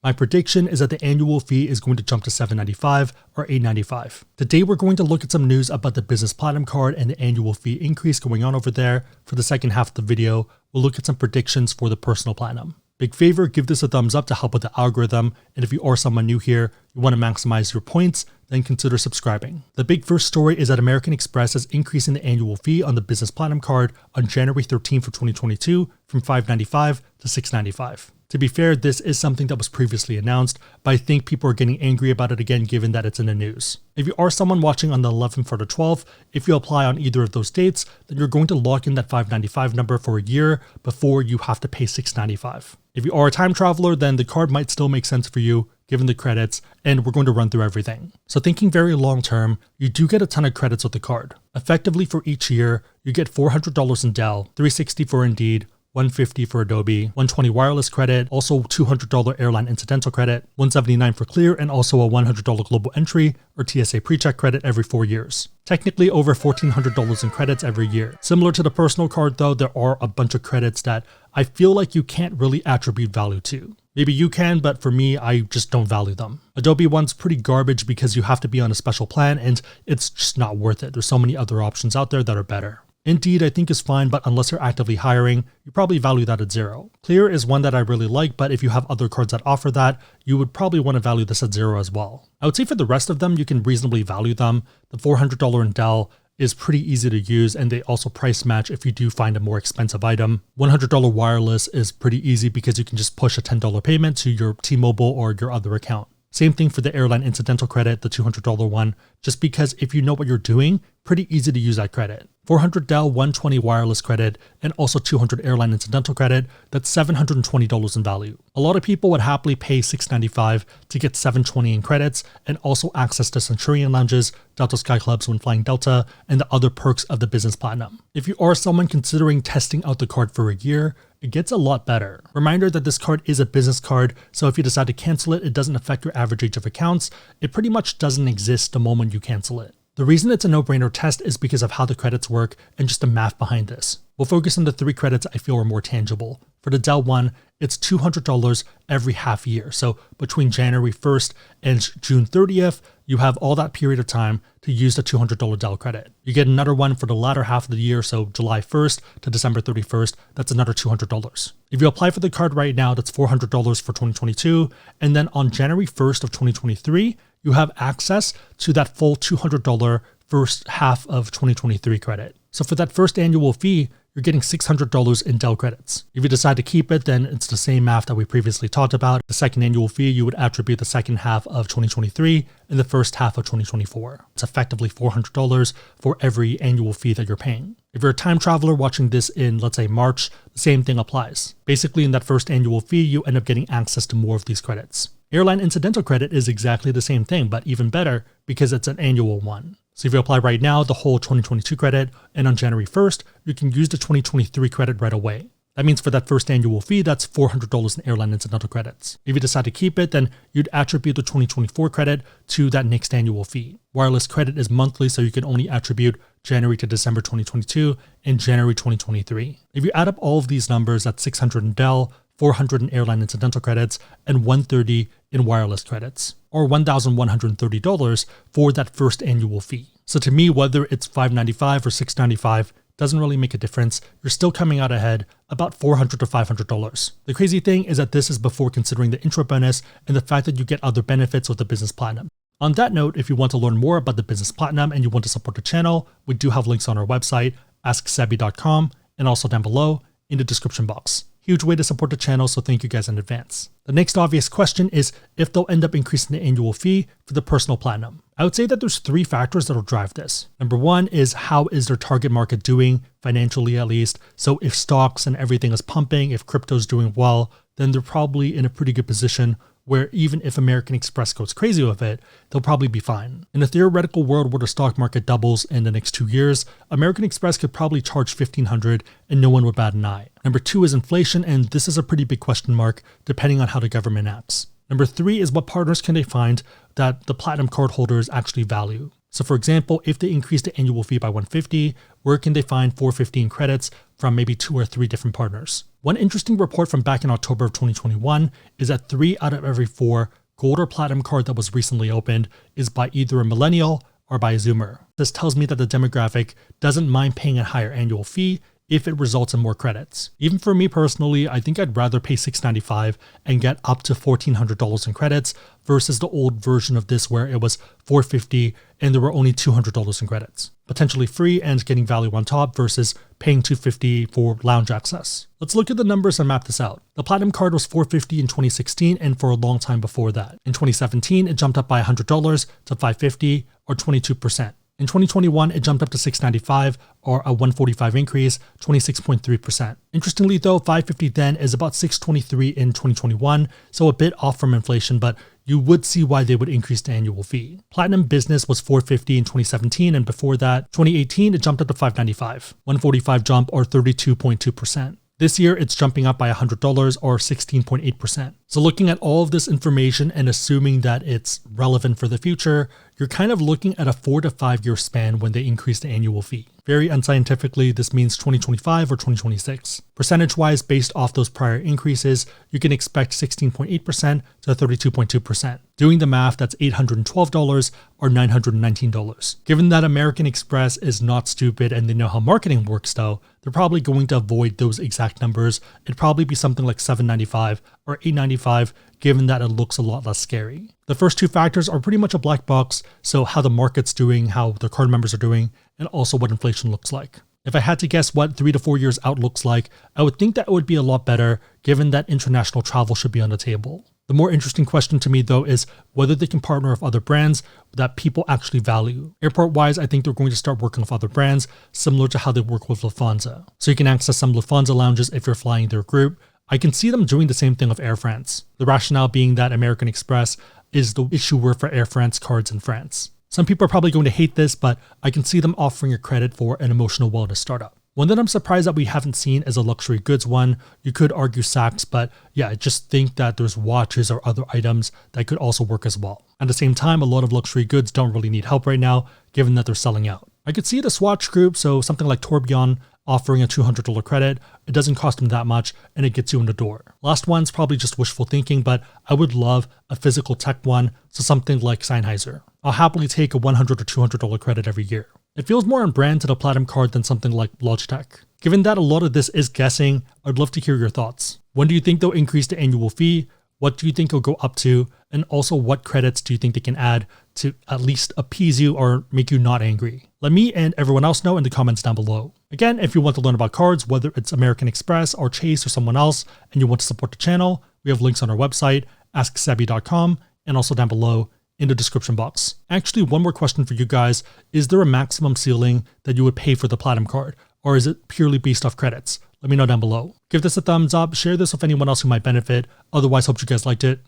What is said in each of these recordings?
My prediction is that the annual fee is going to jump to $7.95 or $8.95. Today we're going to look at some news about the Business Platinum Card and the annual fee increase going on over there. For the second half of the video, we'll look at some predictions for the Personal Platinum. Big favor, give this a thumbs up to help with the algorithm, and if you are someone new here, you want to maximize your points, then consider subscribing. The big first story is that American Express is increasing the annual fee on the Business Platinum Card on January 13th of 2022 from $5.95 to $6.95. To be fair, this is something that was previously announced, but I think people are getting angry about it again given that it's in the news. If you are someone watching on the 11th or the 12th, if you apply on either of those dates, then you're going to lock in that $5.95 number for a year before you have to pay $6.95. If you are a time traveler, then the card might still make sense for you given the credits, and we're going to run through everything. So thinking very long term, you do get a ton of credits with the card. Effectively for each year, you get $400 in Dell, $360 for Indeed, $150 for Adobe, $120 wireless credit, also $200 airline incidental credit, $179 for Clear, and also a $100 global entry or TSA pre-check credit every 4 years. Technically over $1,400 in credits every year. Similar to the personal card though, there are a bunch of credits that I feel like you can't really attribute value to. Maybe you can, but for me, I just don't value them. Adobe one's pretty garbage because you have to be on a special plan and it's just not worth it. There's so many other options out there that are better. Indeed, I think is fine, but unless you're actively hiring, you probably value that at $0. Clear is one that I really like, but if you have other cards that offer that, you would probably want to value this at $0 as well. I would say for the rest of them, you can reasonably value them. The $400 in Dell is pretty easy to use, and they also price match if you do find a more expensive item. $100 wireless is pretty easy because you can just push a $10 payment to your T-Mobile or your other account. Same thing for the airline incidental credit, the $200 one, just because if you know what you're doing, pretty easy to use that credit. 400 Dell, 120 wireless credit, and also 200 airline incidental credit, that's $720 in value. A lot of people would happily pay $6.95 to get $720 in credits and also access to Centurion lounges, Delta Sky Clubs when flying Delta, and the other perks of the Business Platinum. If you are someone considering testing out the card for a year, it gets a lot better. Reminder that this card is a business card, so if you decide to cancel it, it doesn't affect your average age of accounts. It pretty much doesn't exist the moment you cancel it. The reason it's a no-brainer test is because of how the credits work and just the math behind this. We'll focus on the 3 credits I feel are more tangible. For the Dell one, it's $200 every half year. So between January 1st and June 30th, you have all that period of time to use the $200 Dell credit. You get another one for the latter half of the year, so July 1st to December 31st, that's another $200. If you apply for the card right now, that's $400 for 2022. And then on January 1st of 2023, you have access to that full $200 first half of 2023 credit. So for that first annual fee, you're getting $600 in Dell credits. If you decide to keep it, then it's the same math that we previously talked about. The second annual fee, you would attribute the second half of 2023 and the first half of 2024. It's effectively $400 for every annual fee that you're paying. If you're a time traveler watching this in, let's say, March, the same thing applies. Basically, in that first annual fee, you end up getting access to more of these credits. Airline incidental credit is exactly the same thing, but even better because it's an annual one. So if you apply right now, the whole 2022 credit, and on January 1st, you can use the 2023 credit right away. That means for that first annual fee, that's $400 in airline incidental credits. If you decide to keep it, then you'd attribute the 2024 credit to that next annual fee. Wireless credit is monthly, so you can only attribute January to December 2022 and January 2023. If you add up all of these numbers, that's $600 in Dell, $400 in airline incidental credits, and $130 in wireless credits, or $1,130 for that first annual fee. So to me, whether it's $5.95 or $6.95 doesn't really make a difference. You're still coming out ahead about $400 to $500. The crazy thing is that this is before considering the intro bonus and the fact that you get other benefits with the Business Platinum. On that note, if you want to learn more about the Business Platinum and you want to support the channel, we do have links on our website, AskSebby.com, and also down below in the description box. Huge way to support the channel, so thank you guys in advance. The next obvious question is if they'll end up increasing the annual fee for the Personal Platinum. I would say that there's 3 factors that will drive this. Number 1 is how is their target market doing, financially at least. So if stocks and everything is pumping, if crypto's doing well, then they're probably in a pretty good position where even if American Express goes crazy with it, they'll probably be fine. In a theoretical world where the stock market doubles in the next 2 years, American Express could probably charge $1,500 and no one would bat an eye. Number 2 is inflation, and this is a pretty big question mark depending on how the government acts. Number 3 is what partners can they find that the Platinum card holders actually value. So for example, if they increase the annual fee by $150, where can they find $415 credits from maybe 2 or 3 different partners? One interesting report from back in October of 2021 is that 3 out of every 4 gold or platinum card that was recently opened is by either a millennial or by a Zoomer. This tells me that the demographic doesn't mind paying a higher annual fee if it results in more credits. Even for me personally, I think I'd rather pay $6.95 and get up to $1,400 in credits versus the old version of this where it was $450 and there were only $200 in credits. Potentially free and getting value on top versus paying $250 for lounge access. Let's look at the numbers and map this out. The Platinum card was $450 in 2016 and for a long time before that. In 2017, it jumped up by $100 to $550 or 22%. In 2021, it jumped up to $695 or a 145 increase, 26.3%. Interestingly though, $550 then is about $623 in 2021, so a bit off from inflation, but you would see why they would increase the annual fee. Platinum Business was $450 in 2017, and before that, 2018, it jumped up to $595, 145 jump or 32.2%. This year, it's jumping up by $100 or 16.8%. So looking at all of this information and assuming that it's relevant for the future, you're kind of looking at a 4 to 5 year span when they increase the annual fee. Very unscientifically, this means 2025 or 2026. Percentage-wise, based off those prior increases, you can expect 16.8% to 32.2%. Doing the math, that's $812 or $919. Given that American Express is not stupid and they know how marketing works though, they're probably going to avoid those exact numbers. It'd probably be something like $795 or $895, given that it looks a lot less scary. The first two factors are pretty much a black box, so how the market's doing, how the card members are doing, and also what inflation looks like. If I had to guess what 3 to 4 years out looks like, I would think that it would be a lot better, given that international travel should be on the table. The more interesting question to me though is whether they can partner with other brands that people actually value. Airport-wise, I think they're going to start working with other brands, similar to how they work with Lufthansa. So you can access some Lufthansa lounges if you're flying their group. I can see them doing the same thing with Air France. The rationale being that American Express is the issuer for Air France cards in France. Some people are probably going to hate this, but I can see them offering a credit for an emotional wellness startup. One that I'm surprised that we haven't seen is a luxury goods one. You could argue Saks, but yeah, I just think that there's watches or other items that could also work as well. At the same time, a lot of luxury goods don't really need help right now, given that they're selling out. I could see the Swatch Group, so something like Tourbillon, offering a $200 credit. It doesn't cost them that much and it gets you in the door. Last one's probably just wishful thinking, but I would love a physical tech one, so something like Sennheiser. I'll happily take a $100 or $200 credit every year. It feels more on brand to the Platinum card than something like Logitech. Given that a lot of this is guessing, I'd love to hear your thoughts. When do you think they'll increase the annual fee? What do you think it'll go up to? And also, what credits do you think they can add to at least appease you or make you not angry? Let me and everyone else know in the comments down below. Again, if you want to learn about cards, whether it's American Express or Chase or someone else, and you want to support the channel, we have links on our website, AskSebby.com, and also down below in the description box. Actually, one more question for you guys. Is there a maximum ceiling that you would pay for the Platinum card? Or is it purely based off credits? Let me know down below. Give this a thumbs up, share this with anyone else who might benefit. Otherwise, hope you guys liked it.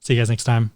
See you guys next time.